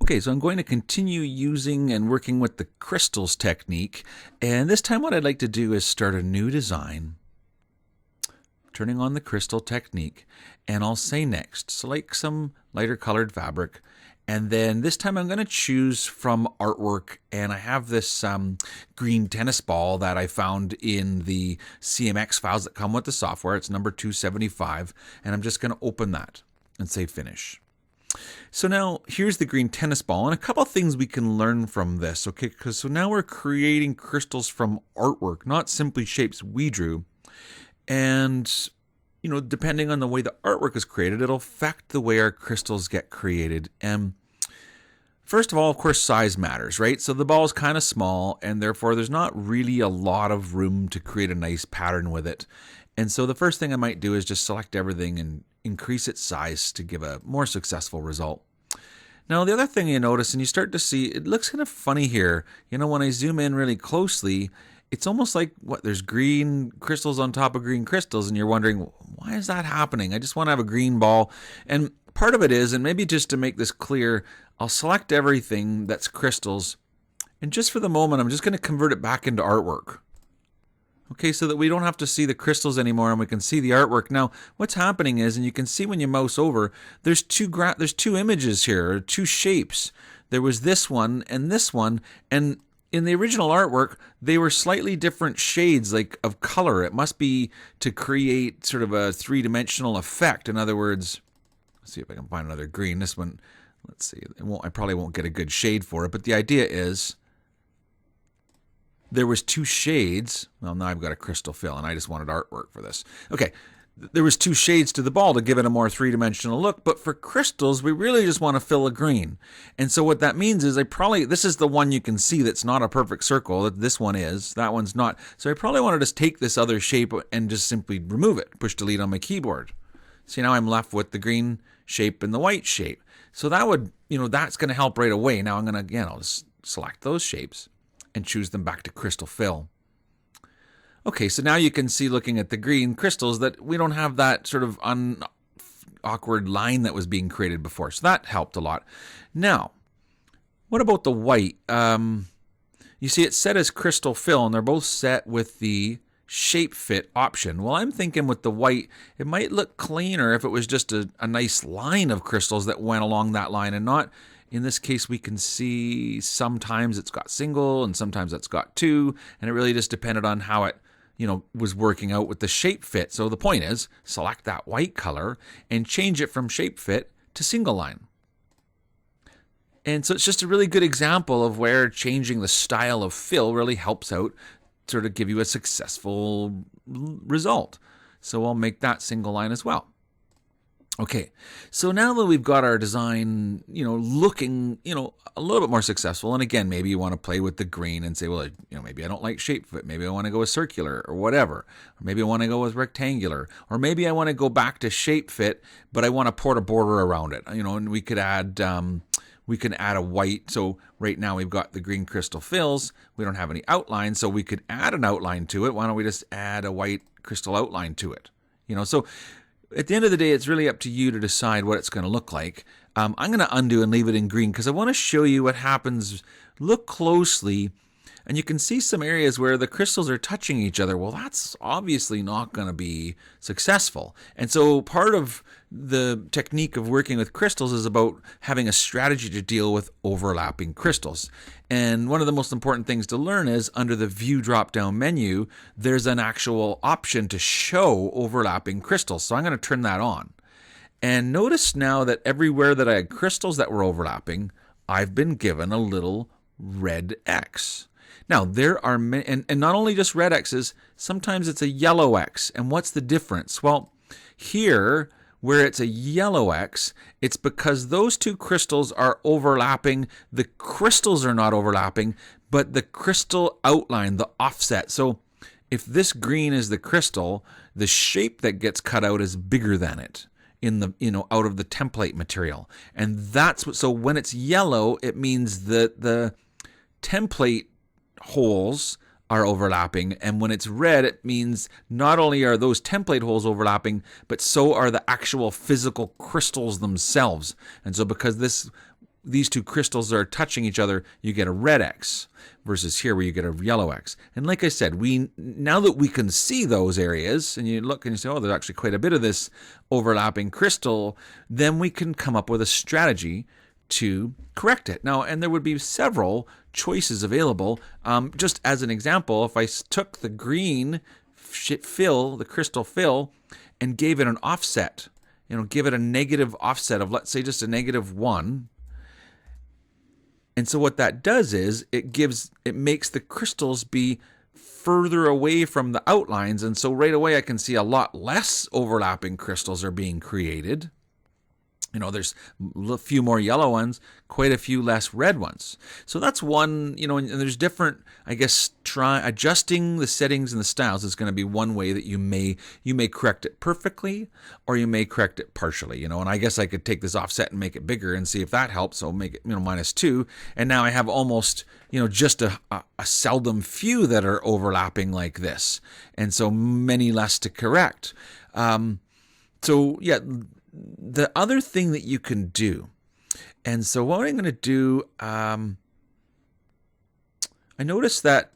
Okay, so I'm going to continue using and working with the crystals technique, and this time what I'd like to do is start a new design, turning on the crystal technique, and I'll say next, select some lighter colored fabric, and then this time I'm going to choose from artwork, and I have this green tennis ball that I found in the CMX files that come with the software. It's number 275, and I'm just going to open that and say finish. So now here's the green tennis ball, and a couple of things we can learn from this, okay? So now we're creating crystals from artwork, not simply shapes we drew. And, you know, depending on the way the artwork is created, it'll affect the way our crystals get created. And first of all, of course, size matters, right? So the ball is kind of small, and therefore there's not really a lot of room to create a nice pattern with it. And so the first thing I might do is just select everything and increase its size to give a more successful result. Now, the other thing you notice, and you start to see, it looks kind of funny here. You know, when I zoom in really closely, it's almost like, there's green crystals on top of green crystals, and you're wondering, why is that happening? I just want to have a green ball. And part of it is, and maybe just to make this clear, I'll select everything that's crystals, and just for the moment, I'm just going to convert it back into artwork. Okay, so that we don't have to see the crystals anymore and we can see the artwork. Now, what's happening is, and you can see when you mouse over, there's two images here, or two shapes. There was this one, and in the original artwork, they were slightly different shades of color. It must be to create sort of a three-dimensional effect. In other words, let's see if I can find another green. This one, let's see, I probably won't get a good shade for it, but the idea is, there was two shades. Well, now I've got a crystal fill, and I just wanted artwork for this. Okay, there was two shades to the ball to give it a more three-dimensional look, but for crystals, we really just want to fill a green. And so what that means is this is the one you can see that's not a perfect circle. This one is, that one's not. So I probably want to just take this other shape and just simply remove it, push delete on my keyboard. See, now I'm left with the green shape and the white shape. So that would, that's going to help right away. Now I'm going to, again, I'll just select those shapes and choose them back to crystal fill. Okay, so now you can see, looking at the green crystals, that we don't have that sort of awkward line that was being created before. So that helped a lot. Now, what about the white? You see it's set as crystal fill, and they're both set with the shape fit option. Well, I'm thinking with the white, it might look cleaner if it was just a nice line of crystals that went along that line, and not, in this case, we can see sometimes it's got single and sometimes it's got two, and it really just depended on how it, was working out with the shape fit. So the point is, select that white color and change it from shape fit to single line. And so it's just a really good example of where changing the style of fill really helps out, sort of give you a successful result. So I'll make that single line as well. Okay, so now that we've got our design, looking, a little bit more successful, and again, maybe you want to play with the green and say, well, maybe I don't like shape fit, maybe I want to go with circular or whatever, or maybe I want to go with rectangular, or maybe I want to go back to shape fit, but I want to put a border around it, and we could add, a white. So right now we've got the green crystal fills, we don't have any outline, so we could add an outline to it. Why don't we just add a white crystal outline to it? So at the end of the day, it's really up to you to decide what it's going to look like. I'm going to undo and leave it in green because I want to show you what happens. Look closely, and you can see some areas where the crystals are touching each other. Well, that's obviously not going to be successful. And so part of the technique of working with crystals is about having a strategy to deal with overlapping crystals. And one of the most important things to learn is, under the View drop-down menu, there's an actual option to show overlapping crystals. So I'm going to turn that on. And notice now that everywhere that I had crystals that were overlapping, I've been given a little red X. Now, there are many, and not only just red X's, sometimes it's a yellow X. And what's the difference? Well, here, where it's a yellow X, it's because those two crystals are overlapping. The crystals are not overlapping, but the crystal outline, the offset. So if this green is the crystal, the shape that gets cut out is bigger than it in the, out of the template material. And that's what, so when it's yellow, it means that the template holes are overlapping, and when it's red, it means not only are those template holes overlapping, but so are the actual physical crystals themselves. And so because this these two crystals are touching each other, you get a red X, versus here where you get a yellow X. And like I said, now that we can see those areas, and you look and you say, oh, there's actually quite a bit of this overlapping crystal, then we can come up with a strategy to correct it. Now, and there would be several choices available. Just as an example, if I took the green fill, the crystal fill, and gave it an offset, give it a negative offset of, let's say, just a -1. And so what that does is it makes the crystals be further away from the outlines. And so right away I can see a lot less overlapping crystals are being created. There's a few more yellow ones, quite a few less red ones. So that's one, and there's different, I guess, adjusting the settings and the styles is going to be one way that you may correct it perfectly, or you may correct it partially, and I guess I could take this offset and make it bigger and see if that helps. So make it, -2. And now I have almost, just a seldom few that are overlapping like this. And so many less to correct. So yeah, the other thing that you can do, and so what I'm going to do, I noticed that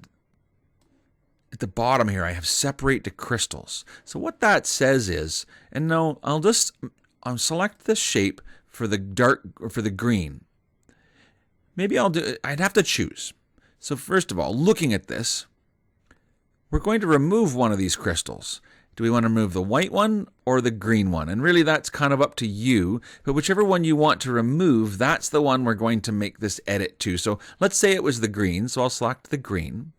at the bottom here I have separate to crystals. So what that says is, and no, I'll select the shape for the dark or for the green. Maybe I'd have to choose. So first of all, looking at this, we're going to remove one of these crystals. Do we want to remove the white one or the green one? And really that's kind of up to you, but whichever one you want to remove, that's the one we're going to make this edit to. So let's say it was the green, so I'll select the green.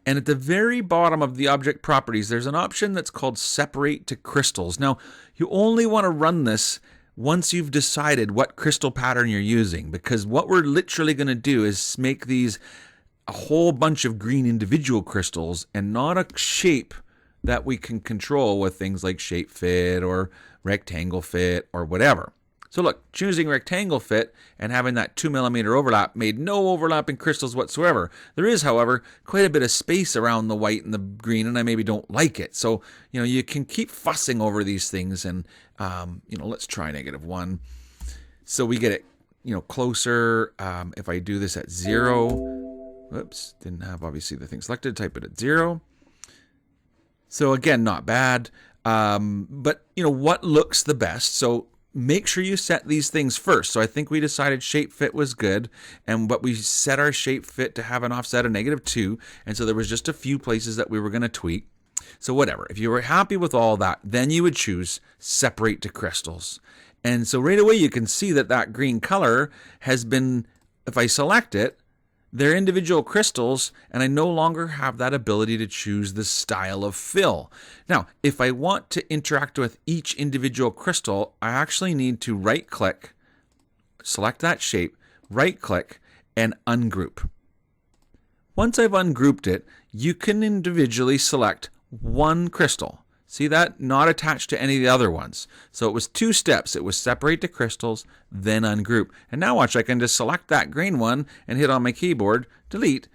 And at the very bottom of the object properties, there's an option that's called separate to crystals. Now, you only want to run this once you've decided what crystal pattern you're using, because what we're literally going to do is make these a whole bunch of green individual crystals and not a shape that we can control with things like shape fit or rectangle fit or whatever. So look, choosing rectangle fit and having that 2mm overlap made no overlapping crystals whatsoever. There is, however, quite a bit of space around the white and the green, and I maybe don't like it. So, you can keep fussing over these things, and, let's try -1. So we get it, closer. If I do this at 0, whoops, didn't have obviously the thing selected, type it at 0. So again, not bad, but what looks the best? So make sure you set these things first. So I think we decided shape fit was good, but we set our shape fit to have an offset of -2, and so there was just a few places that we were going to tweak. So whatever, if you were happy with all that, then you would choose separate to crystals. And so right away you can see that green color has been, if I select it, they're individual crystals, and I no longer have that ability to choose the style of fill. Now, if I want to interact with each individual crystal, I actually need to right-click, select that shape, right-click, and ungroup. Once I've ungrouped it, you can individually select one crystal. See that? Not attached to any of the other ones. So it was 2 steps. It was separate to crystals, then ungroup. And now watch, I can just select that green one and hit on my keyboard, delete,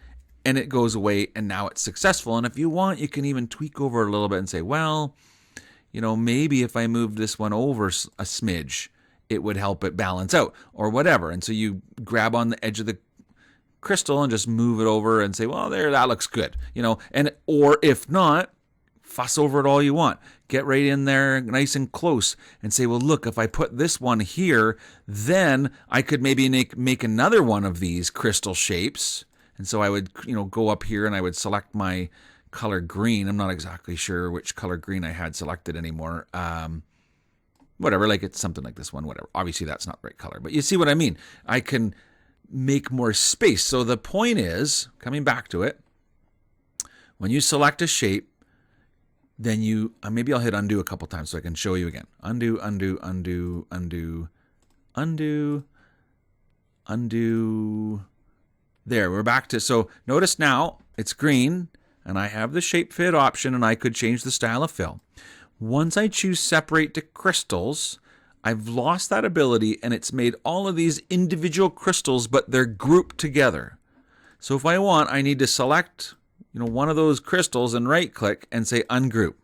and it goes away, and now it's successful. And if you want, you can even tweak over a little bit and say, well, maybe if I moved this one over a smidge, it would help it balance out, or whatever. And so you grab on the edge of the crystal and just move it over and say, well, there, that looks good. Or if not, fuss over it all you want. Get right in there nice and close and say, well, look, if I put this one here, then I could maybe make another one of these crystal shapes. And so I would, go up here and I would select my color green. I'm not exactly sure which color green I had selected anymore. Whatever, like it's something like this one, whatever. Obviously that's not the right color, but you see what I mean. I can make more space. So the point is, coming back to it, when you select a shape, then you, maybe I'll hit undo a couple times so I can show you again. Undo, undo, undo, undo, undo, undo. There, we're back to, so notice now it's green and I have the shape fit option and I could change the style of fill. Once I choose separate to crystals, I've lost that ability and it's made all of these individual crystals, but they're grouped together. So if I want, I need to select one of those crystals and right click and say ungroup.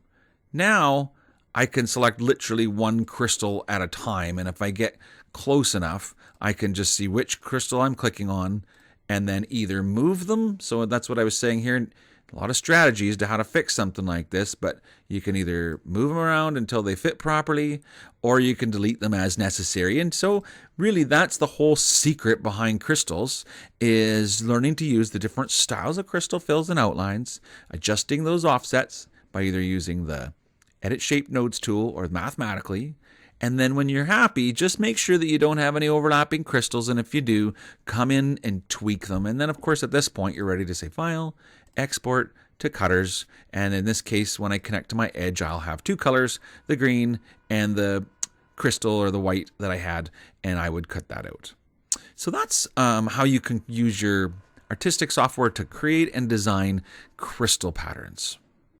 Now I can select literally one crystal at a time, and if I get close enough, I can just see which crystal I'm clicking on and then either move them. So that's what I was saying here. A lot of strategies to how to fix something like this, but you can either move them around until they fit properly, or you can delete them as necessary. And so really that's the whole secret behind crystals, is learning to use the different styles of crystal fills and outlines, adjusting those offsets by either using the Edit Shape Nodes tool or mathematically. And then when you're happy, just make sure that you don't have any overlapping crystals. And if you do, come in and tweak them. And then, of course, at this point, you're ready to say File, Export to Cutters. And in this case, when I connect to my edge, I'll have two colors, the green and the crystal or the white that I had, and I would cut that out. So that's how you can use your artistic software to create and design crystal patterns.